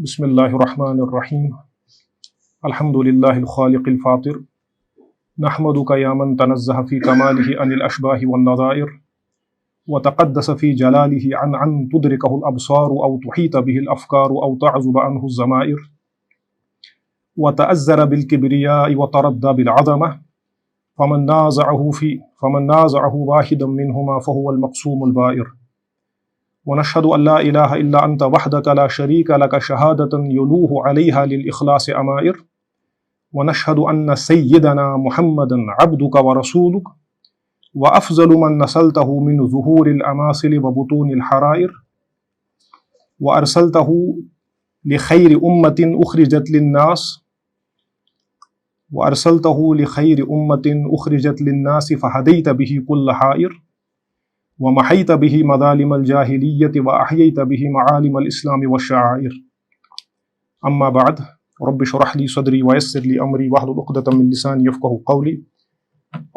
بسم اللہ الرحمن الرحیم الحمد للہ الخالق الفاطر نحمدک یا من تنزہ فی کمالہ عن الاشباہ والنظائر وتقدس فی جلالہ عن تدرکہ الابصار او تحیط به الافکار او تعزب عنہ الضمائر وتأذر بالکبریاء وتردى بالعظمہ فمن نازعہ واحدا منہما فهو المقسوم البائر ونشهد أن لا إله إلا أنت وحدك لا شريك لك شهادة يلوه عليها للإخلاص أمائر ونشهد أن سيدنا محمدا عبدك ورسولك وأفضل من نسلته من ظهور الأماصل وبطون الحرائر وأرسلته لخير أمة أخرجت للناس فهديت به كل حائر ومحيت به مظالم الجاهلية وأحييت به معالم الإسلام والشعائر أما بعد رب اشرح لي صدري ويسر لي أمري واحلل عقدة من لساني يفقهوا قولي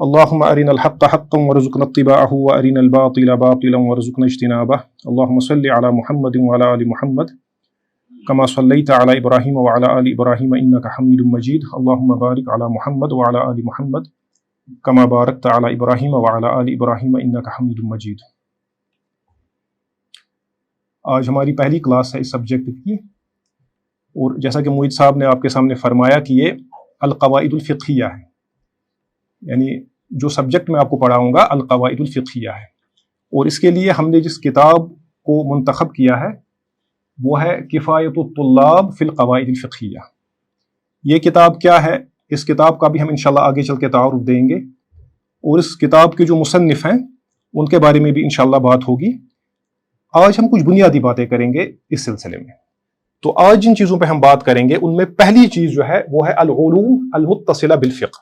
اللهم أرنا الحق حقا وارزقنا اتباعه وأرنا الباطل باطلا وارزقنا اجتنابه اللهم صل على محمد وعلى آل محمد كما صليت على إبراهيم وعلى آل إبراهيم إنك حميد مجيد اللهم بارك على محمد وعلى آل محمد کما بارکت علی ابراہیم وعلی آل ابراہیم انک حمید مجید۔ آج ہماری پہلی کلاس ہے اس سبجیکٹ کی، اور جیسا کہ معید صاحب نے آپ کے سامنے فرمایا کہ یہ القواعد الفقہیہ ہے، یعنی جو سبجیکٹ میں آپ کو پڑھاؤں گا القواعد الفقہیہ ہے، اور اس کے لیے ہم نے جس کتاب کو منتخب کیا ہے وہ ہے کفایت الطلاب فی القواعد الفقہیہ۔ یہ کتاب کیا ہے؟ اس کتاب کا بھی ہم انشاءاللہ آگے چل کے تعارف دیں گے، اور اس کتاب کے جو مصنف ہیں ان کے بارے میں بھی انشاءاللہ بات ہوگی۔ آج ہم کچھ بنیادی باتیں کریں گے اس سلسلے میں۔ تو آج جن چیزوں پہ ہم بات کریں گے ان میں پہلی چیز جو ہے وہ ہے العلوم المتصلہ بالفقہ۔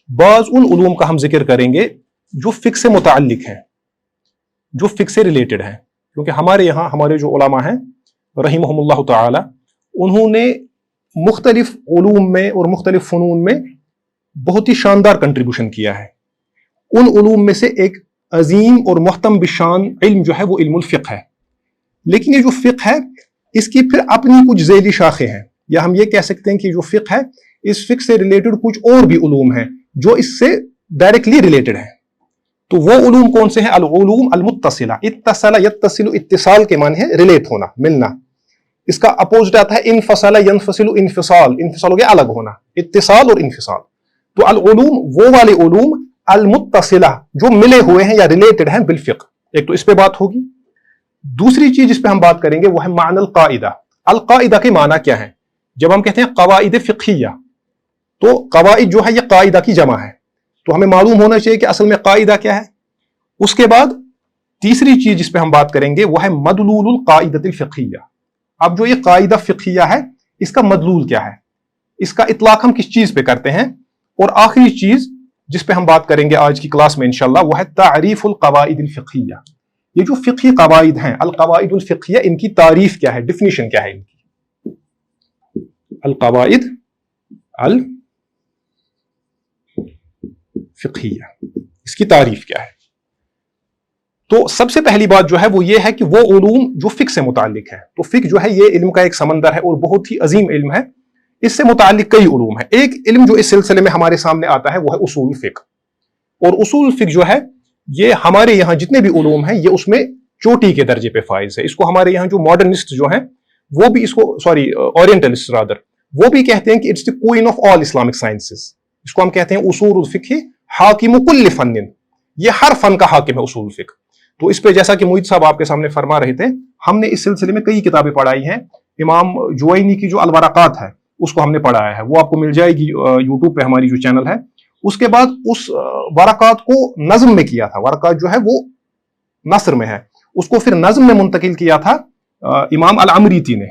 بعض ان علوم کا ہم ذکر کریں گے جو فقہ سے متعلق ہیں، جو فقہ سے ریلیٹڈ ہیں، کیونکہ ہمارے یہاں ہمارے جو علماء ہیں رحمہم اللہ تعالی، انہوں نے مختلف علوم میں اور مختلف فنون میں بہت ہی شاندار کنٹریبیوشن کیا ہے۔ ان علوم میں سے ایک عظیم اور محتم بشان علم جو ہے وہ علم الفقہ ہے، لیکن یہ جو فقہ ہے اس کی پھر اپنی کچھ ذیلی شاخیں ہیں، یا ہم یہ کہہ سکتے ہیں کہ جو فقہ ہے اس فقہ سے ریلیٹڈ کچھ اور بھی علوم ہیں جو اس سے ڈائریکٹلی ریلیٹڈ ہیں۔ تو وہ علوم کون سے ہیں؟ العلوم المتصلہ۔ اتصل یتصل، اتصال کے معنی ہے ریلیٹ ہونا، ملنا۔ اس کا اپوزٹ آتا ہے انفصل ینفصل، انفصال، انفصال ہو گیا الگ ہونا، اتصال اور انفصال۔ تو العلوم وہ والے علوم المتصلہ جو ملے ہوئے ہیں یا ریلیٹڈ ہیں بالفقہ، ایک تو اس پہ بات ہوگی۔ دوسری چیز جس پہ ہم بات کریں گے وہ ہے معنی القاعدہ۔ القاعدہ کے معنی کیا ہے؟ جب ہم کہتے ہیں قواعد فقہیہ تو قواعد جو ہے یہ قاعدہ کی جمع ہے، تو ہمیں معلوم ہونا چاہیے کہ اصل میں قاعدہ کیا ہے۔ اس کے بعد تیسری چیز جس پہ ہم بات کریں گے وہ ہے مدلول القاعدۃ الفقہیہ۔ اب جو یہ قاعدہ فقہیہ ہے اس کا مدلول کیا ہے، اس کا اطلاق ہم کس چیز پہ کرتے ہیں۔ اور آخری چیز جس پہ ہم بات کریں گے آج کی کلاس میں انشاءاللہ وہ ہے تعریف القواعد الفقہیہ۔ یہ جو فقہی قواعد ہیں القواعد الفقہیہ، ان کی تعریف کیا ہے، ڈیفینیشن کیا ہے ان کی۔ القواعد الفقہیہ، اس کی تعریف کیا ہے؟ تو سب سے پہلی بات جو ہے وہ یہ ہے کہ وہ علوم جو فقہ سے متعلق ہے۔ تو فقہ جو ہے یہ علم کا ایک سمندر ہے اور بہت ہی عظیم علم ہے، اس سے متعلق کئی علوم ہیں۔ ایک علم جو اس سلسلے میں ہمارے سامنے آتا ہے وہ ہے اصول فقہ، اور اصول فقہ جو ہے یہ ہمارے یہاں جتنے بھی علوم ہیں یہ اس میں چوٹی کے درجے پہ فائز ہے۔ اس کو ہمارے یہاں جو ماڈرنسٹ جو ہیں وہ بھی اس کو اورینٹلسٹ رادر، وہ بھی کہتے ہیں کہ it's the queen of all Islamic sciences. اس کو ہم کہتے ہیں اصول الفقہ حاکم کل فن، یہ ہر فن کا حاکم ہے اصول فقہ۔ تو اس پہ جیسا کہ معید صاحب آپ کے سامنے فرما رہے تھے، ہم نے اس سلسلے میں کئی کتابیں پڑھائی ہیں۔ امام جوینی کی جو الورقات ہے اس کو ہم نے پڑھایا ہے، وہ آپ کو مل جائے گی یوٹیوب پہ، ہماری جو چینل ہے۔ اس کے بعد اس ورقات کو نظم میں کیا تھا، ورقات جو ہے وہ نثر میں ہے، اس کو پھر نظم میں منتقل کیا تھا امام العمریتی نے،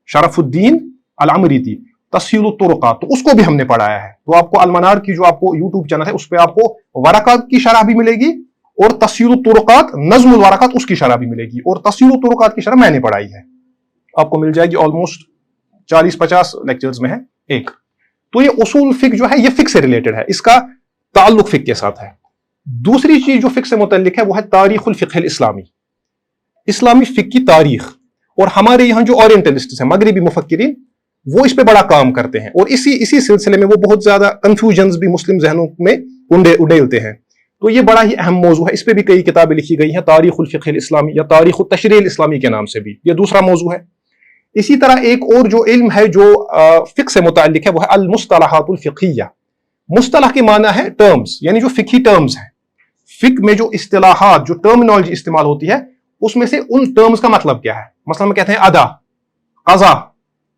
شرف الدین العمریتی، تسہیل الطرقات، تو اس کو بھی ہم نے پڑھایا ہے۔ تو آپ کو المنار کی جو آپ کو یوٹیوب چینل ہے اس پہ آپ کو ورقات کی شرح بھی ملے گی، اور تسہیل الطرقات نظم الورقات اس کی شرح بھی ملے گی، اور تسہیل الطرقات کی شرح میں نے پڑھائی ہے، آپ کو مل جائے گی آلموسٹ 40-50 لیکچرز میں ہے ایک۔ تو یہ اصول فقہ جو ہے یہ فقہ سے ریلیٹڈ ہے، اس کا تعلق فقہ کے ساتھ ہے۔ دوسری چیز جو فقہ سے متعلق ہے وہ ہے تاریخ الفقہ الاسلامی، اسلامی فقہ کی تاریخ۔ اور ہمارے یہاں جو اورینٹلسٹ ہیں مغربی مفکرین وہ اس پہ بڑا کام کرتے ہیں، اور اسی سلسلے میں وہ بہت زیادہ کنفیوژنز بھی مسلم ذہنوں میں اڈیلتے ہیں. تو یہ بڑا ہی اہم موضوع ہے، اس پہ بھی کئی کتابیں لکھی گئی ہیں، تاریخ الفقہ الاسلامی یا تاریخ التشریع الاسلامی کے نام سے بھی، یہ دوسرا موضوع ہے. اسی طرح ایک اور جو علم ہے جو فقہ سے متعلق ہے وہ ہے المصطلحات الفقہیہ. مصطلح کے معنی ہے ٹرمز، یعنی جو فقہی ٹرمز ہیں. فقہ میں جو اصطلاحات، جو ٹرمینالوجی استعمال ہوتی ہے اس میں سے ان ٹرمز کا مطلب کیا ہے. مثلا ہم کہتے ہیں ادا، قضا،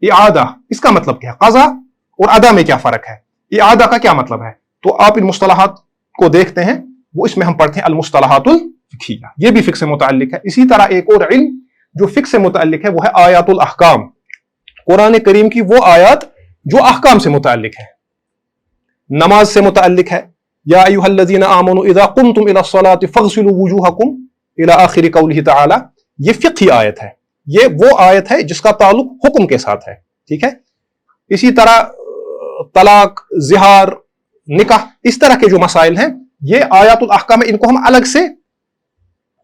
اعادہ، اس کا مطلب کیا ہے؟ قضا اور ادا میں کیا فرق ہے؟ اعادہ کا کیا مطلب ہے؟ تو آپ ان مصطلحات کو دیکھتے ہیں، وہ اس میں ہم پڑھتے ہیں المصطلحات الفقہیہ، یہ بھی فقہ سے متعلق ہے. اسی طرح ایک اور علم جو فقہ سے متعلق ہے وہ ہے آیات الاحکام. قرآن کریم کی وہ آیات جو احکام سے متعلق ہے، نماز سے متعلق ہے. یا ایھا الذین آمنوا اذا قمتم الی الصلاۃ فاغسلوا وجوہکم الی آخر قولہ تعالی. یہ فقہی آیت ہے، یہ وہ آیت ہے جس کا تعلق حکم کے ساتھ ہے. ٹھیک ہے. اسی طرح طلاق، زہار، نکاح، اس طرح کے جو مسائل ہیں یہ آیات الاحکام ہے، ان کو ہم الگ سے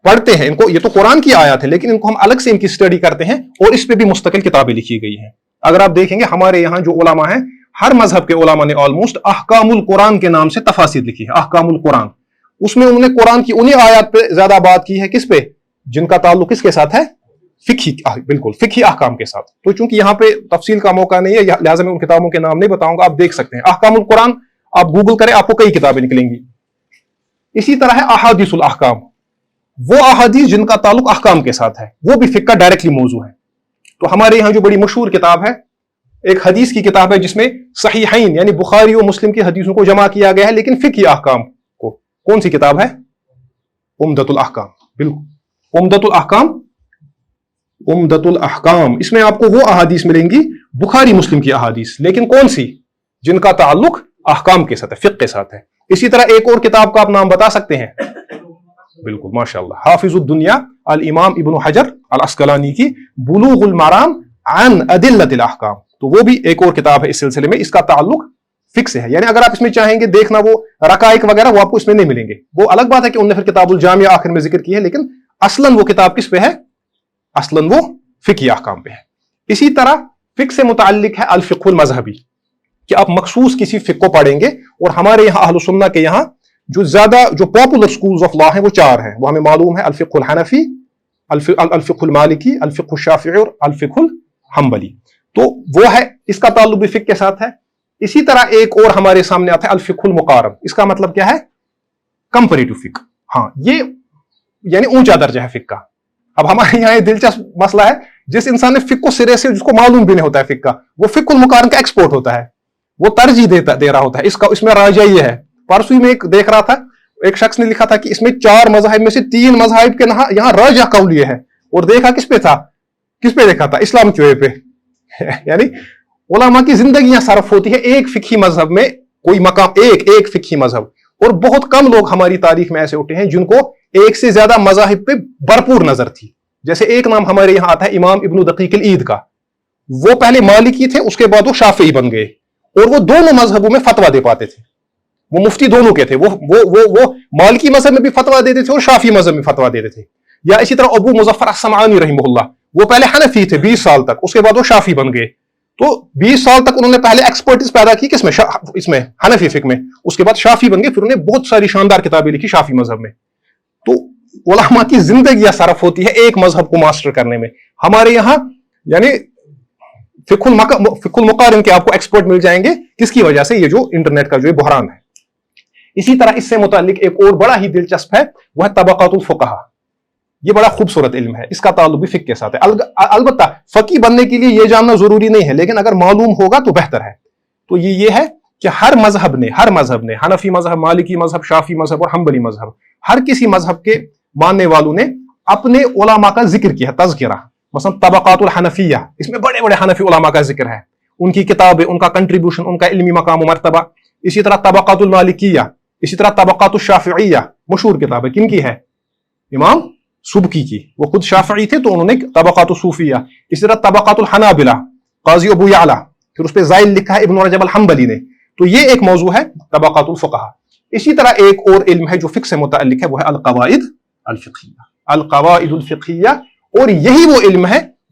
پڑھتے ہیں. ان کو، یہ تو قرآن کی آیات ہے لیکن ان کو ہم الگ سے ان کی اسٹڈی کرتے ہیں، اور اس پہ بھی مستقل کتابیں لکھی گئی ہیں. اگر آپ دیکھیں گے ہمارے یہاں جو علماء ہیں، ہر مذہب کے علماء نے آلموسٹ احکام القرآن کے نام سے تفاسیر لکھی ہے. احکام القرآن، اس میں انہوں نے قرآن کی انہی آیات پہ زیادہ بات کی ہے. کس پہ؟ جن کا تعلق کس کے ساتھ ہے؟ فقہی، بالکل فقہی احکام کے ساتھ. تو چونکہ یہاں پہ تفصیل کا موقع نہیں ہے لہٰذا میں ان کتابوں کے نام نہیں بتاؤں گا، آپ دیکھ سکتے ہیں. احکام القرآن آپ گوگل کریں، آپ کو کئی کتابیں نکلیں گی. اسی طرح ہے احادیث الاحکام، وہ احادیث جن کا تعلق احکام کے ساتھ ہے، وہ بھی فقہ کا ڈائریکٹلی موضوع ہے. تو ہمارے یہاں جو بڑی مشہور کتاب ہے، ایک حدیث کی کتاب ہے جس میں صحیحین یعنی بخاری و مسلم کی حدیثوں کو جمع کیا گیا ہے لیکن فقہی احکام کو. کون سی کتاب ہے؟ عمدۃ الاحکام. بالکل، عمدۃ الاحکام. عمدۃ الاحکام، اس میں آپ کو وہ احادیث ملیں گی بخاری مسلم کی احادیث، لیکن کون سی؟ جن کا تعلق احکام کے ساتھ ہے، فقہ کے ساتھ ہے. اسی طرح ایک اور کتاب کا آپ نام بتا سکتے ہیں؟ بالکل، ماشاءاللہ، حافظ الدنیا الامام ابن حجر العسقلانی کی بلوغ المرام عن ادلۃ الاحکام. تو وہ بھی ایک اور کتاب ہے اس سلسلے میں، اس کا تعلق فقہ سے ہے. یعنی اگر آپ اس میں چاہیں گے دیکھنا وہ رقائق وغیرہ، وہ آپ کو اس میں نہیں ملیں گے. وہ الگ بات ہے کہ انہوں نے پھر کتاب الجامعہ آخر میں ذکر کی ہے، لیکن اصلاً وہ کتاب کس پہ ہے؟ اصلاً وہ فقہی احکام پہ ہے. اسی طرح فقہ سے متعلق ہے الفقہ المذہبی، کہ آپ مخصوص کسی فقہ کو پڑھیں گے. اور ہمارے یہاں اہل سنہ کے یہاں جو زیادہ جو پاپولر سکولز آف لا ہیں وہ 4 ہیں، وہ ہمیں معلوم ہے: الفقہ الحنفی، الفقہ المالکی، الفقہ الشافعی اور الفقہ الحنبلی. تو وہ ہے، اس کا تعلق بھی فقہ کے ساتھ ہے. اسی طرح ایک اور ہمارے سامنے آتا ہے الفقہ المقارن. اس کا مطلب کیا ہے؟ کمپیریٹو فقہ. ہاں، یہ یعنی اونچا درجہ ہے فقہ کا. اب ہمارے یہاں یہ دلچسپ مسئلہ ہے، جس انسان نے فقہ کو سرے سے، جس کو معلوم بھی نہیں ہوتا ہے فقہ کا، وہ فقہ المقارن کا ایکسپورٹ ہوتا ہے، وہ ترجیح دے رہا ہوتا ہے. اس میں راجع یہ ہے. پرسویں میں ایک دیکھ رہا تھا، ایک شخص نے لکھا تھا کہ اس میں 4 مذاہب میں سے 3 مذاہب کے یہاں راجع قول یہ ہے، اور دیکھا کس پہ تھا؟ کس پہ دیکھا تھا؟ اسلام کی پہ. یعنی علماء کی زندگیاں صرف ہوتی ہے ایک فقہی مذہب میں، کوئی مقام ایک فقہی مذہب. اور بہت کم لوگ ہماری تاریخ میں ایسے اٹھے ہیں جن کو ایک سے زیادہ مذاہب پہ بھرپور نظر تھی. جیسے ایک نام ہمارے یہاں آتا ہے امام ابن دقیق العید کا. وہ پہلے مالکی تھے، اس کے بعد وہ شافعی بن گئے، اور وہ دونوں مذہبوں میں فتویٰ دے پاتے تھے. وہ مفتی دونوں کے تھے. وہ مالکی مذہب میں بھی فتویٰ دیتے تھے اور شافعی مذہب میں فتویٰ دیتے تھے. یا اسی طرح ابو مظفر السمعانی رحمہ اللہ، وہ پہلے حنفی تھے 20 سال تک، اس کے بعد وہ شافعی بن گئے. تو 20 سال تک انہوں نے پہلے ایکسپرٹیز پیدا کی کس میں؟ اس میں حنفی فقہ میں. اس کے بعد شافعی بن گئے، پھر انہوں نے بہت ساری شاندار کتابیں لکھی شافعی مذہب میں. تو علماء کی زندگیاں صرف ہوتی ہے ایک مذہب کو ماسٹر کرنے میں. ہمارے یہاں یعنی فقہ المقارن کے آپ کو ایکسپرٹ مل جائیں گے. کس کی وجہ سے؟ یہ جو انٹرنیٹ کا جو بحران ہے. اسی طرح اس سے متعلق ایک اور بڑا ہی دلچسپ ہے، وہ ہے طبقات الفقہا. یہ بڑا خوبصورت علم ہے، اس کا تعلق بھی فقہ کے ساتھ ہے. البتہ فقی بننے کے لیے یہ جاننا ضروری نہیں ہے، لیکن اگر معلوم ہوگا تو بہتر ہے. تو یہ ہے کہ ہر مذہب نے حنفی مذہب، مالکی مذہب، شافعی مذہب اور حنبلی مذہب، ہر کسی مذہب کے ماننے والوں نے اپنے علماء کا ذکر کیا ہے، تذکرہ. مثلا طبقات الحنفیہ، اس میں بڑے بڑے حنفی علماء کا ذکر ہے، ان کی کتابیں، ان کا کنٹریبیوشن، ان کا علمی مقام و مرتبہ. اسی طرح طبقات المالکیہ، اسی طرح طبقات الشافعیہ، مشہور کتاب ہے، کن کی ہے؟ امام سبکی کی. وہ خود شافعی تھے تو انہوں نے طبقات الصوفیہ. اسی طرح طبقات الحنابلہ، قاضی ابو یعلا، پھر اس پہ زائل لکھا ہے ابن رجب الحنبلی نے. تو یہ ایک موضوع ہے طبقات الفقہا. اسی طرح ایک اور علم ہے جو فقہ سے متعلق ہے، وہ ہے القواعد الفقہیہ. القواعد الفقہیہ، اور یہی وہ علم ہے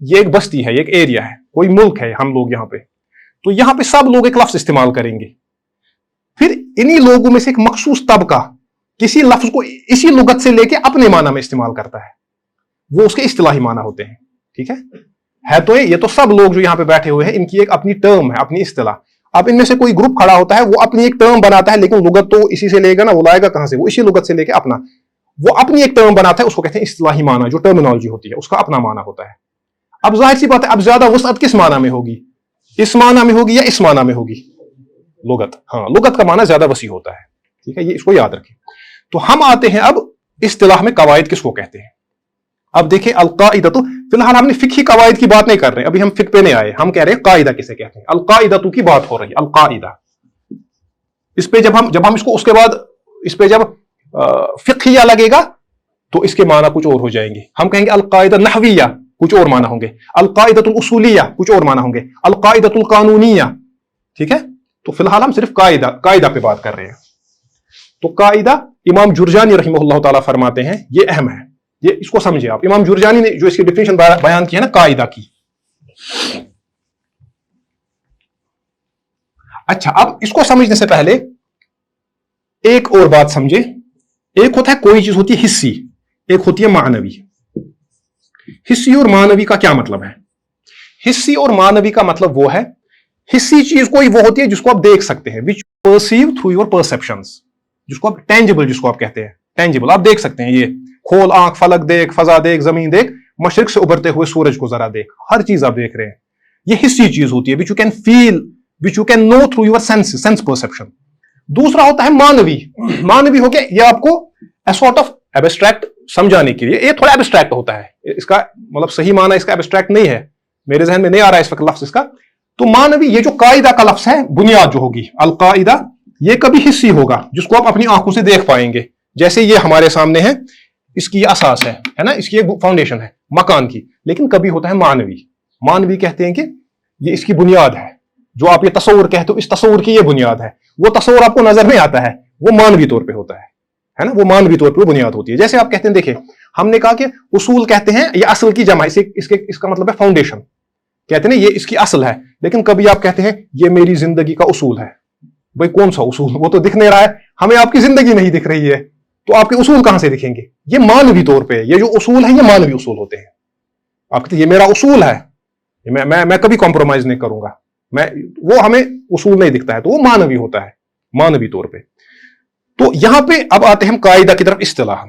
یہ ایک بستی ہے, یہ ایک ایریا ہے, کوئی ملک ہے, ہم لوگ یہاں پہ, تو یہاں پہ سب لوگ ایک لفظ استعمال کریں گے. پھر انہی لوگوں میں سے ایک مخصوص طبقہ کسی لفظ کو اسی لغت سے لے کے اپنے معنی میں استعمال کرتا ہے, وہ اس کے اصطلاحی معنی ہوتے ہیں. ٹھیک ہے تو یہ تو سب لوگ جو یہاں پہ بیٹھے ہوئے ہیں ان کی ایک اپنی ٹرم ہے, اپنی اصطلاح. اب ان میں سے کوئی گروپ کھڑا ہوتا ہے, وہ اپنی ایک ٹرم بناتا ہے, لیکن لغت تو اسی سے لے گا نا, وہ لائے گا کہاں سے, وہ اسی لغت سے لے کے اپنا, وہ اپنی ایک ٹرم بناتا ہے, اس کو کہتے ہیں اصطلاحی معنی, جو ٹرمینالوجی ہوتی ہے اس کا اپنا معنی ہوتا ہے. اب ظاہر سی بات ہے, اب زیادہ وسعت کس معنی میں ہوگی, اس معنی میں ہوگی یا اس معنی میں ہوگی, لغت. ہاں, لغت کا معنی زیادہ وسیع ہوتا ہے. ٹھیک ہے, یہ اس کو یاد رکھیں. تو ہم آتے ہیں اب اصطلاح میں قواعد کس کو کہتے ہیں. اب دیکھیں القاعدہ, تو فی الحال ہم نے فقہی قواعد کی بات نہیں کر رہے, ابھی ہم فقہ پہ نہیں آئے, ہم کہہ رہے ہیں قاعدہ کسے کہتے ہیں. القاعدہ کی بات ہو رہی ہے, القاعدہ. اس پہ جب ہم اس کو اس کے بعد اس پہ جب فقہیہ لگے گا تو اس کے معنی کچھ اور ہو جائیں گے. ہم کہیں گے القاعدہ نحویہ, کچھ اور معنی ہوں گے. القاعدۃ الاصولیہ, کچھ اور معنی ہوں گے. القاعدۃ القانونیہ. ٹھیک ہے, تو فی الحال ہم صرف قاعدہ پہ بات کر رہے ہیں. تو قاعدہ امام جرجانی رحمہ اللہ تعالیٰ فرماتے ہیں یہ اہم ہے, یہ اس کو سمجھے آپ. امام جرجانی نے جو اس کی ڈیفینیشن بیان کی ہے نا قاعدہ کی. اچھا, اب اس کو سمجھنے سے پہلے ایک اور بات سمجھے. ایک ہوتا ہے کوئی چیز ہوتی ہے حصی, ایک ہوتی ہے معنوی. حصی اور معنوی کا کیا مطلب ہے؟ حصی اور معنوی کا مطلب وہ ہے, حصی چیز کوئی وہ ہوتی ہے جس کو آپ دیکھ سکتے ہیں, which perceive through your perceptions, جس کو آپ ٹینجیبل, جس کو آپ کہتے ہیں ٹینجیبل, آپ دیکھ سکتے ہیں. یہ کھول آنکھ, فلک دیکھ, فضا دیکھ, زمین دیکھ, مشرق سے ابھرتے ہوئے سورج کو ذرا دیکھ, ہر چیز آپ دیکھ رہے ہیں. یہ حصی چیز ہوتی ہے, which you can feel, which you can know through your sense perception. دوسرا ہوتا ہے معنوی. معنوی ہو گیا یہ آپ کو sort of abstract سمجھانے کے لیے, یہ تھوڑا abstract ہوتا ہے, اس کا مطلب صحیح معنی اس کا abstract نہیں ہے, میرے ذہن میں نہیں آ رہا ہے اس وقت لفظ اس کا. تو معنوی, یہ جو قاعدہ کا لفظ ہے, بنیاد جو ہوگی القاعدہ, یہ کبھی حصی ہوگا جس کو آپ اپنی آنکھوں سے دیکھ پائیں گے. جیسے یہ ہمارے سامنے ہے, اس کی یہ اساس ہے نا, اس کی ایک فاؤنڈیشن ہے مکان کی. لیکن کبھی ہوتا ہے معنوی. معنوی کہتے ہیں کہ یہ اس کی بنیاد ہے, جو آپ یہ تصور کہتے ہو, اس تصور کی یہ بنیاد ہے. وہ تصور آپ کو نظر نہیں آتا ہے, وہ معنوی طور پہ ہوتا ہے نا, وہ معنوی طور پہ بنیاد ہوتی ہے. جیسے آپ کہتے ہیں, دیکھیں ہم نے کہا کہ اصول کہتے ہیں یہ اصل کی جمع, اس کا مطلب ہے فاؤنڈیشن, کہتے ہیں یہ اس کی اصل ہے. لیکن کبھی آپ کہتے ہیں یہ میری زندگی کا اصول ہے. بھائی کون سا اصول؟ وہ تو دکھ نہیں رہا ہے, ہمیں آپ کی زندگی نہیں دکھ رہی ہے, تو آپ کے اصول کہاں سے دکھیں گے؟ یہ معنوی طور پہ, یہ جو اصول ہیں یہ معنوی اصول ہوتے ہیں. آپ کہتے ہیں یہ میرا اصول ہے, میں کبھی کمپرومائز نہیں کروں گا, وہ ہمیں اصول نہیں دکھتا ہے, تو وہ معنوی ہوتا ہے, معنوی طور پہ. تو یہاں پہ اب آتے ہیں ہم قاعدہ کی طرف اصطلاح.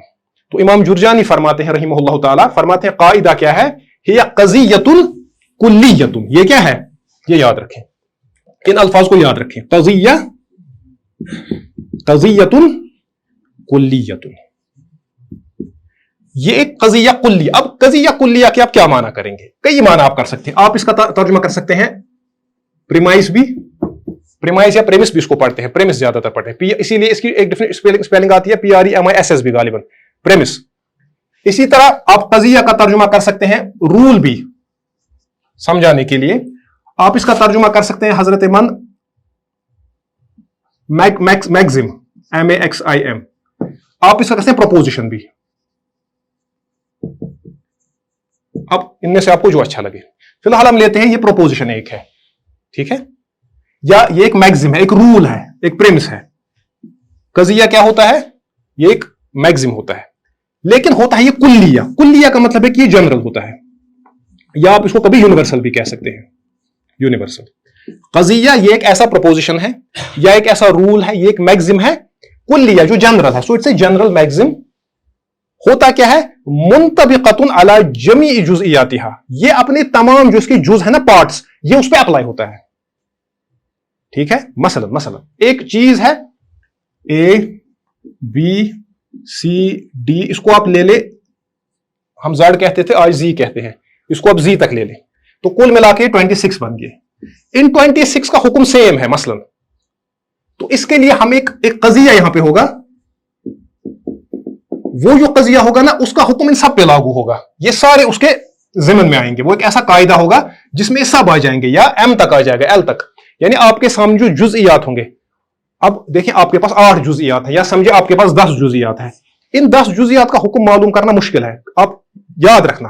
تو امام جرجانی فرماتے ہیں رحمہ اللہ تعالیٰ, فرماتے ہیں قاعدہ کیا ہے؟ ہی قضیۃ کلیۃ. یہ کیا ہے؟ یہ یاد رکھیں, ان الفاظ کو یاد رکھیں. قضیۃ کلیۃ, یہ ایک قضیہ کلی. اب قضیہ کلیہ کے آپ کیا معنی کریں گے؟ کئی معنی آپ کر سکتے ہیں. آپ اس کا ترجمہ کر سکتے ہیں پریمائز بھی, پریمائز یا پریمس بھی اس کو پڑھتے ہیں, پریمس زیادہ تر پڑھتے ہیں, اسی لیے اس کی ایک ڈفرنٹ اسپیلنگ آتی ہے PREMISS بھی غالباً, پریمس. اسی طرح آپ قضیہ کا ترجمہ کر سکتے ہیں رول بھی, سمجھانے کے لیے. آپ اس کا ترجمہ کر سکتے ہیں حضرت من, میگزم, MAXIM. آپ اس کا کہتے ہیں پروپوزیشن بھی. اب ان میں سے آپ کو جو اچھا لگے. فی الحال ہم لیتے ہیں یہ پروپوزیشن ایک ہے, ٹھیک ہے, یا یہ ایک میگزم ہے, ایک رول ہے, ایک پریمس ہے. قضیہ کیا ہوتا ہے؟ یہ ایک میگزم ہوتا ہے. لیکن ہوتا ہے یہ کلیہ. کلیہ کا مطلب ہے کہ یہ جنرل ہوتا ہے, یا آپ اس کو کبھی یونیورسل بھی کہہ سکتے ہیں, یونیورسل. قضیہ یہ ایک ایسا پروپوزیشن ہے یا ایک ایسا رول ہے, یہ ایک میگزم ہے. کلیہ جو جنرل ہے, سو اٹس اے جنرل میگزم. ہوتا کیا ہے؟ منطبقۃ علی جمیع جزئیاتها, یہ اپنے تمام جو اس کے جز ہے نا, پارٹس, یہ اس پہ اپلائی ہوتا ہے. ٹھیک ہے, مثلا ایک چیز ہے ABCD, اس کو آپ لے لے, ہم زیڈ کہتے تھے, آج زی کہتے ہیں, اس کو آپ زی تک لے لیں, تو کل ملا کے 26 بن گئے. ان 26 کا حکم سیم ہے مثلا. تو اس کے لیے ہم ایک قضیہ یہاں پہ ہوگا, وہ جو قضیہ ہوگا نا اس کا حکم ان سب پہ لاگو ہوگا, یہ سارے اس کے ضمن میں آئیں گے. وہ ایک ایسا قاعدہ ہوگا جس میں سب آ جائیں گے, یا M تک آ جائے گا, L تک. یعنی آپ کے سامنے جو جزئیات ہوں گے, اب دیکھیں آپ کے پاس 8 جزئیات ہیں, یا سمجھے آپ کے پاس 10 جزئیات ہیں. ان 10 جزئیات کا حکم معلوم کرنا مشکل ہے, آپ یاد رکھنا.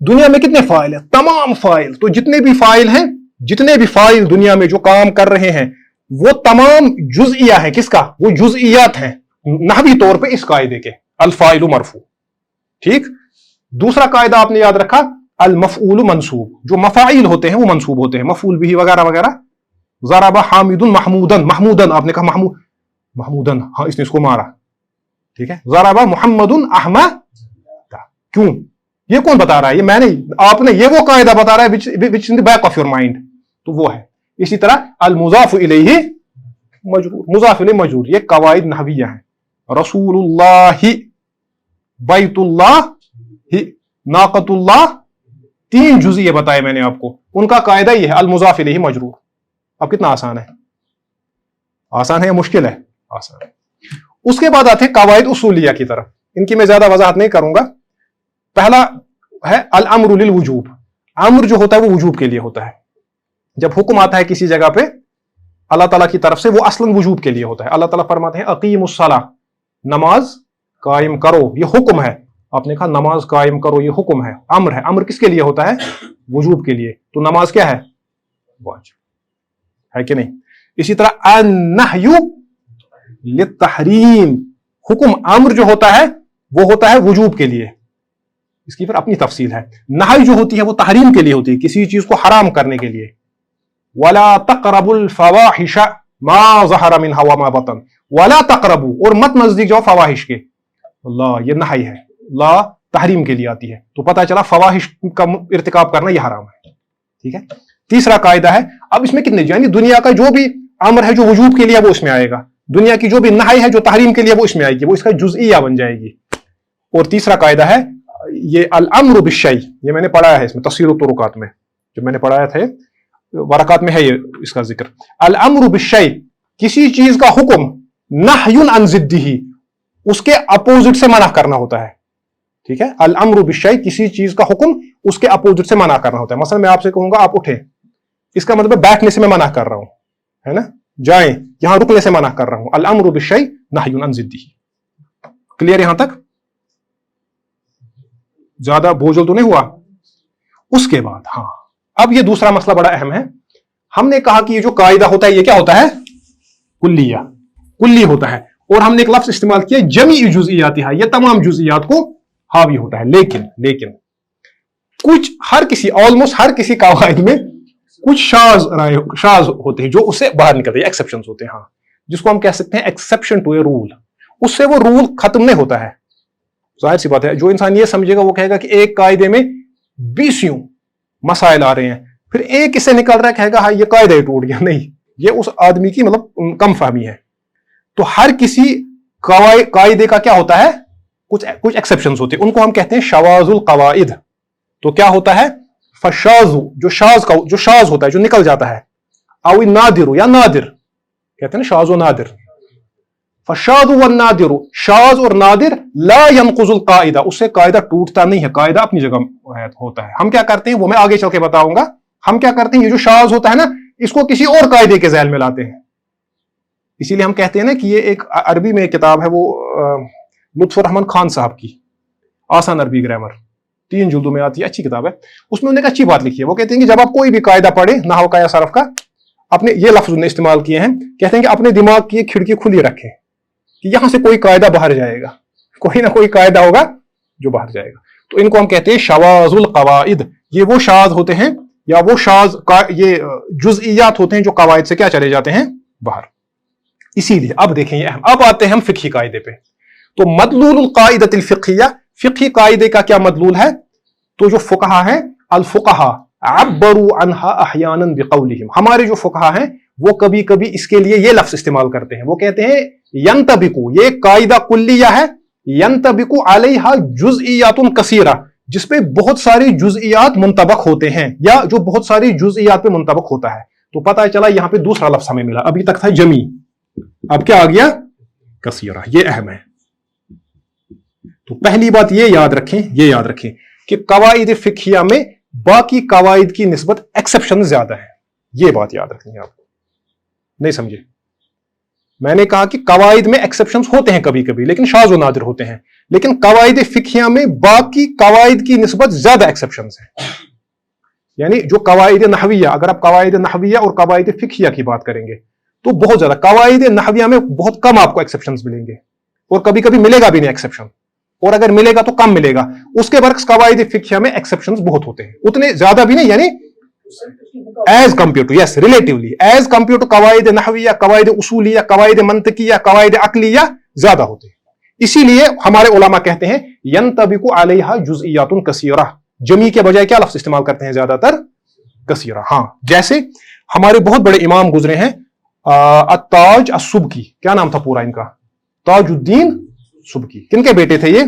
دنیا میں کتنے فائل ہیں؟ تمام فائل. تو جتنے بھی فائل ہیں، جتنے بھی فائل دنیا میں جو کام کر رہے ہیں، وہ تمام جزئیہ ہیں. کس کا؟ وہ جزئیات ہیں نحوی طور پہ اس قاعدے کے، الفاعل مرفوع. ٹھیک. دوسرا قاعدہ آپ نے یاد رکھا، المفعول منصوب. جو مفاعیل ہوتے ہیں وہ منصوب ہوتے ہیں، مفعول بھی وغیرہ وغیرہ. ضرب حامد محمودن، محمودن آپ نے کہا محمودن، ہاں اس نے اس کو مارا. ٹھیک ہے. ضرب محمد احمد. کیوں؟ یہ کون بتا رہا ہے؟ یہ میں نہیں، آپ نے، یہ وہ قاعدہ بتا رہا ہے which in the back of your mind. تو وہ ہے. اسی طرح المضاف الیہ مجرور، مضاف الیہ مجرور، یہ قواعد نحویہ ہیں. رسول اللہ، بیت اللہ، ناقۃ اللہ، 3 جزئیے بتائے میں نے آپ کو. ان کا قاعدہ یہ ہے المضاف الیہ مجرور. اب کتنا آسان ہے؟ آسان ہے یا مشکل ہے؟ آسان ہے. اس کے بعد آتے ہیں قواعد اصولیہ کی طرف. ان کی میں زیادہ وضاحت نہیں کروں گا. پہلا ہے الامر للوجوب. امر جو ہوتا ہے وہ وجوب کے لیے ہوتا ہے. جب حکم آتا ہے کسی جگہ پہ اللہ تعالیٰ کی طرف سے، وہ اصلاً وجوب کے لیے ہوتا ہے. اللہ تعالیٰ فرماتے ہیں اقیموا الصلاۃ، نماز قائم کرو، یہ حکم ہے. آپ نے کہا نماز قائم کرو، یہ حکم ہے، امر ہے. امر کس کے لیے ہوتا ہے؟ وجوب کے لیے. تو نماز کیا ہے؟ واجب ہے کہ نہیں؟ اسی طرح النہی للتحریم، حکم امر جو ہوتا ہے وہ ہوتا ہے وجوب کے لیے. اس کی پھر اپنی تفصیل ہے. نہی جو ہوتی ہے وہ تحریم کے لیے ہوتی ہے، کسی چیز کو حرام کرنے کے لیے. وَلَا تَقْرَبُوا الْفَوَاحِشَ مَا ظَهَرَ مِنْهَا وَمَا بَطَنَ. وَلَا تَقْرَبُوا، اور مت نزدیک جاؤ فواحش کے. اللہ، یہ نہی ہے، لا تحریم کے لیے آتی ہے. تو پتہ چلا فواحش کا ارتکاب کرنا یہ حرام ہے. ٹھیک ہے. تیسرا قاعدہ ہے، اب اس میں کتنے، یعنی دنیا کا جو بھی امر ہے جو وجوب کے لیے وہ اس میں آئے گا، دنیا کی جو بھی نہی ہے جو تحریم کے لیے وہ اس میں آئے گی، وہ اس کا جزئیہ بن جائے گی. اور تیسرا قاعدہ ہے یہ الامر بالشیء. یہ میں نے پڑھایا ہے اس میں تفسیر الطرقات میں، جو میں نے پڑھایا تھا ورقات میں ہے یہ اس کا ذکر. الامر بالشیء، کسی چیز کا حکم، نہی عن ضدہ، اس کے اپوزٹ سے منع کرنا ہوتا ہے. ٹھیک ہے. الامر بالشیء، کسی چیز کا حکم اس کے اپوزٹ سے منع کرنا ہوتا ہے. مثلا میں آپ سے کہوں گا آپ اٹھیں، اس کا مطلب بیٹھنے سے میں منع کر رہا ہوں، ہے نا. جائیں، یہاں رکنے سے منع کر رہا ہوں. الامر بالشیء نہی عن ضدہ. کلیئر یہاں تک؟ زیادہ بوجھل تو نہیں ہوا؟ اس کے بعد ہاں، اب یہ دوسرا مسئلہ بڑا اہم ہے. ہم نے کہا کہ یہ جو قاعدہ ہوتا ہے یہ کیا ہوتا ہے؟ کلیہ، کلی ہوتا ہے. اور ہم نے ایک لفظ استعمال کیا جمیع جزئیاتھا، یہ تمام جزئیات کو حاوی ہوتا ہے. لیکن کچھ آلموسٹ ہر کسی قواعد میں کچھ شاذ ہوتے ہیں جو اس سے باہر نکلتے ہیں، ایکسیپشنز ہوتے ہیں. ہاں، جس کو ہم کہہ سکتے ہیں ایکسیپشن ٹو اے رول. اس سے وہ رول ختم نہیں ہوتا ہے. ظاہر سی بات ہے، جو انسان یہ سمجھے گا وہ کہے گا کہ ایک قاعدے میں 20 مسائل آ رہے ہیں، پھر ایک اس سے نکل رہا ہے، کہے گا ہاں یہ قاعدہ ہی ٹوٹ گیا. نہیں، یہ اس آدمی کی مطلب کم فہمی ہے. تو ہر کسی قاعدے کا کیا ہوتا ہے؟ کچھ ایکسیپشنز ہوتے ہیں، ان کو ہم کہتے ہیں شواذ القواعد. تو کیا ہوتا ہے؟ فشاذ، جو شاذ ہوتا ہے، جو نکل جاتا ہے. او نادر، یا نادر کہتے ہیں نا، شاذ و نادر. فشاذ والنادر، شاذ اور نادر لا ينقض القاعدہ، اس سے قاعدہ ٹوٹتا نہیں ہے، قاعدہ اپنی جگہ ہوتا ہے. ہم کیا کرتے ہیں وہ میں آگے چل کے بتاؤں گا. ہم کیا کرتے ہیں، یہ جو شاذ ہوتا ہے نا، اس کو کسی اور قاعدے کے ذیل میں لاتے ہیں. اسی لیے ہم کہتے ہیں نا کہ یہ ایک عربی میں ایک کتاب ہے، وہ لطف الرحمن خان صاحب کی آسان عربی گرامر، 3 جلدوں میں آتی ہے، اچھی کتاب ہے. اس میں انہوں نے ایک اچھی بات لکھی ہے. وہ کہتے ہیں کہ جب آپ کوئی بھی قاعدہ پڑھیں، نحو کا یا صرف کا، اپنے یہ لفظ انہوں نے استعمال کیے ہیں، کہتے ہیں کہ اپنے دماغ کی ایک کھڑکی کھلی رکھیں کہ یہاں سے کوئی قاعدہ باہر جائے گا، کوئی نہ کوئی قاعدہ ہوگا جو باہر جائے گا. تو ان کو ہم کہتے ہیں شواذ القواعد. یہ وہ شاذ ہوتے ہیں یا وہ شاذ یہ جزئیات ہوتے ہیں جو قواعد سے کیا چلے جاتے ہیں باہر. اسی لیے اب دیکھیں یہ اہم. اب آتے ہیں ہم فقہی قاعدے پہ. تو مدلول القاعدۃ الفقہیہ، فقہی قاعدے کا کیا مدلول ہے؟ تو جو فقہا ہیں، الفقہا عبروا عنہا احیانا بقولہم، ہمارے جو فقہا ہیں وہ کبھی کبھی اس کے لیے یہ لفظ استعمال کرتے ہیں. وہ کہتے ہیں ینطبق، یہ قاعدہ کلیہ ہے، ینطبق علیہا جزئیات کثیرہ، جس پہ بہت ساری جزئیات منطبق ہوتے ہیں، یا جو بہت ساری جزئیات پہ منطبق ہوتا ہے. تو پتہ چلا یہاں پہ دوسرا لفظ ہمیں ملا. ابھی تک تھا جمی، اب کیا آ گیا؟ کثیرہ. یہ اہم ہے. تو پہلی بات یہ یاد رکھیں کہ قواعد فقہیہ میں باقی قواعد کی نسبت ایکسیپشن زیادہ ہے. یہ بات یاد رکھنی ہے آپ کو. نہیں سمجھے؟ میں نے کہا کہ قواعد میں ایکسیپشنز ہوتے ہیں کبھی کبھی، لیکن شاذ و نادر ہوتے ہیں. لیکن قواعد فقہیہ میں باقی قواعد کی نسبت زیادہ ایکسیپشنز ہیں. یعنی جو قواعد نحویہ، اگر آپ قواعد نحویہ اور قواعد فقہیہ کی بات کریں گے تو بہت زیادہ. قواعد نحویہ میں بہت کم آپ کو ایکسیپشنز ملیں گے، اور کبھی کبھی ملے گا بھی نہیں ایکسیپشن، اور اگر ملے گا تو کم ملے گا. اس کے برعکس قواعد فقہیہ میں ایکسیپشنز بہت ہوتے ہیں، اتنے زیادہ بھی نہیں، یعنی as compare to, yes relatively as compare to قواعد نحویہ، قواعد اصولیہ، قواعد منطقیہ، قواعد عقلیہ زیادہ ہوتے ہیں. اسی لیے ہمارے علماء کہتے ہیں ینطبق علیہا جزئیات کثیرہ، جمی کے بجائے کیا لفظ استعمال کرتے ہیں زیادہ تر؟ کثیرہ. ہاں، جیسے ہمارے بہت بڑے امام گزرے ہیں التاج السبکی، کیا نام تھا پورا ان کا؟ تاج الدین سبکی. کن کے بیٹے تھے یہ؟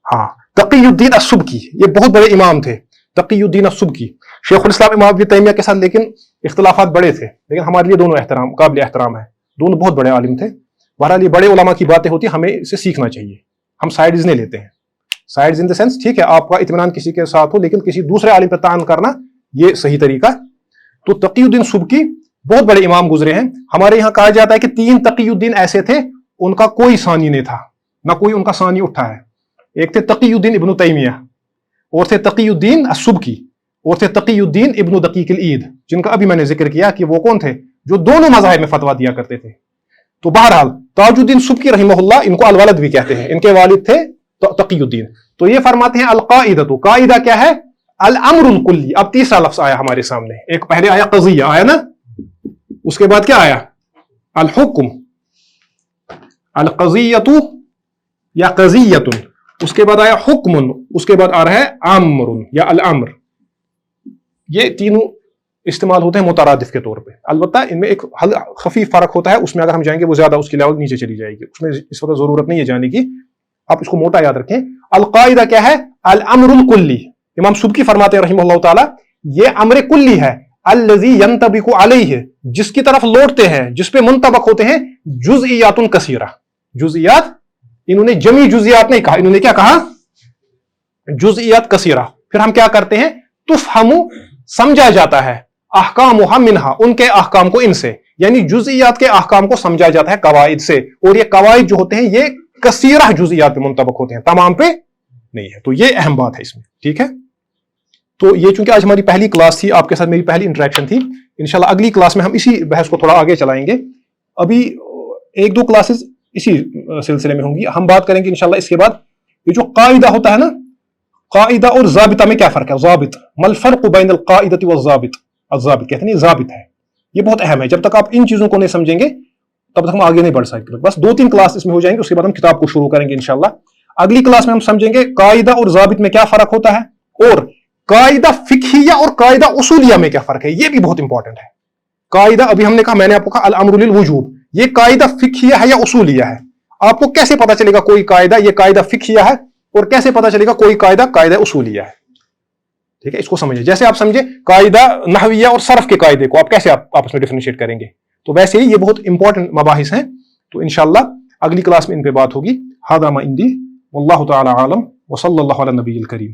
ہاں، تقی الدین السبکی. یہ بہت بڑے امام تھے، تقی الدین السبکی. شیخ الاسلام امام ابن تیمیہ کے ساتھ لیکن اختلافات بڑے تھے، لیکن ہمارے لیے دونوں قابل احترام ہے. دونوں بہت بڑے عالم تھے. بہرحال یہ بڑے علماء کی باتیں ہوتی ہیں، ہمیں اسے سیکھنا چاہیے. ہم سائڈز نہیں لیتے ہیں، سائڈز ان دا سینس ٹھیک ہے آپ کا اطمینان کسی کے ساتھ ہو، لیکن کسی دوسرے عالم پہ طعن کرنا یہ صحیح طریقہ. تو تقی الدین سبکی بہت بڑے امام گزرے ہیں. ہمارے یہاں کہا جاتا ہے کہ 3 تقی الدین ایسے تھے ان کا کوئی ثانی نہیں تھا، نہ کوئی ان کا ثانی اٹھا ہے. ایک تھے تقی الدین ابن تیمیہ، اور تھے تقی الدین السبکی، اور تھے تقی الدین ابن دقیق العید، جن کا ابھی میں نے ذکر کیا کہ وہ کون تھے؟ جو دونوں مذاہب میں فتویٰ دیا کرتے تھے. تو بہرحال تاج الدین سبکی رحمہ اللہ، ان کو الولد بھی کہتے ہیں، ان کے والد تھے تقی الدین. تو یہ فرماتے ہیں القاعدۃ، قاعدہ کیا ہے؟ الامر الکلی. اب تیسرا لفظ آیا ہمارے سامنے، ایک پہلے آیا قضیہ آیا نا، اس کے بعد کیا آیا؟ الحکم، القضیۃ یا قضیۃ، اس کے بعد آیا حکم، اس کے بعد آ رہا ہے امر یا الامر. یہ تینوں استعمال ہوتے ہیں مترادف کے طور پہ. البتہ ان میں ایک خفیف فرق ہوتا ہے، اس میں اگر ہم جائیں گے وہ زیادہ اس کی لیول نیچے چلی جائے گی، اس میں اس وقت ضرورت نہیں ہے جانے کی، آپ اس کو موٹا یاد رکھیں. القاعدہ کیا ہے؟ الامر الکلی. امام سبکی فرماتے ہیں رحمہ اللہ تعالی یہ امر کلی ہے، الذی ینطبق علیہ، جس کی طرف لوٹتے ہیں، جس پہ منطبق ہوتے ہیں جزئیات کثیرہ. جزئیات، انہوں نے جمی جزئیات نہیں کہا، انہوں نے کیا کہا؟ جزئیات کثیرہ. پھر ہم کیا کرتے ہیں؟ تفہم، سمجھا جاتا ہے، احکامھا منہا، ان کے احکام کو ان سے، یعنی جزئیات کے احکام کو سمجھا جاتا ہے قواعد سے. اور یہ قواعد جو ہوتے ہیں یہ کثیرہ جزئیات پہ منطبق ہوتے ہیں، تمام پہ نہیں ہے. تو یہ اہم بات ہے اس میں، ٹھیک ہے. تو یہ چونکہ آج ہماری پہلی کلاس تھی، آپ کے ساتھ میری پہلی انٹریکشن تھی، انشاءاللہ اگلی کلاس میں ہم اسی بحث کو تھوڑا آگے چلائیں گے. ابھی 1-2 کلاسز اسی سلسلے میں ہوں گی. ہم بات کریں گے انشاءاللہ اس کے بعد یہ جو قاعدہ ہوتا ہے نا، قاعدہ اور ضابطہ میں کیا فرق ہے؟ ضابط، ما الفرق بین القاعدۃ والضابط؟ الضابط کہتے ہیں ضابط ہے، یہ بہت اہم ہے. جب تک آپ ان چیزوں کو نہیں سمجھیں گے تب تک ہم آگے نہیں بڑھ سکتے. بس 2-3 کلاس اس میں ہو جائیں گے، اس کے بعد ہم کتاب کو شروع کریں گے انشاءاللہ. اگلی کلاس میں ہم سمجھیں گے قاعدہ اور ضابط میں کیا فرق ہوتا ہے، اور قاعدہ فقہیہ اور قاعدہ اصولیہ میں کیا فرق ہے. یہ بھی بہت انپورٹنٹ ہے. قاعدہ ابھی ہم نے کہا، میں نے آپ کو کہا الامر للوجوب، یہ قاعدہ فقہیہ ہے یا اصولیہ ہے؟ آپ کو کیسے پتا چلے گا کوئی قاعدہ یہ قاعدہ فقہیہ ہے، اور کیسے پتا چلے گا کوئی قاعدہ قاعدہ اصولیہ ہے؟ ٹھیک ہے، اس کو سمجھیں. جیسے آپ سمجھے قاعدہ نحویہ اور صرف کے قاعدے کو آپ کیسے آپس میں ڈیفرینشیٹ کریں گے، تو ویسے ہی یہ بہت انپورٹنٹ مباحث ہیں. تو انشاءاللہ اگلی کلاس میں ان پہ بات ہوگی. ھذا ما عندی واللہ تعالی عالم وصلی اللہ علی النبی الکریم.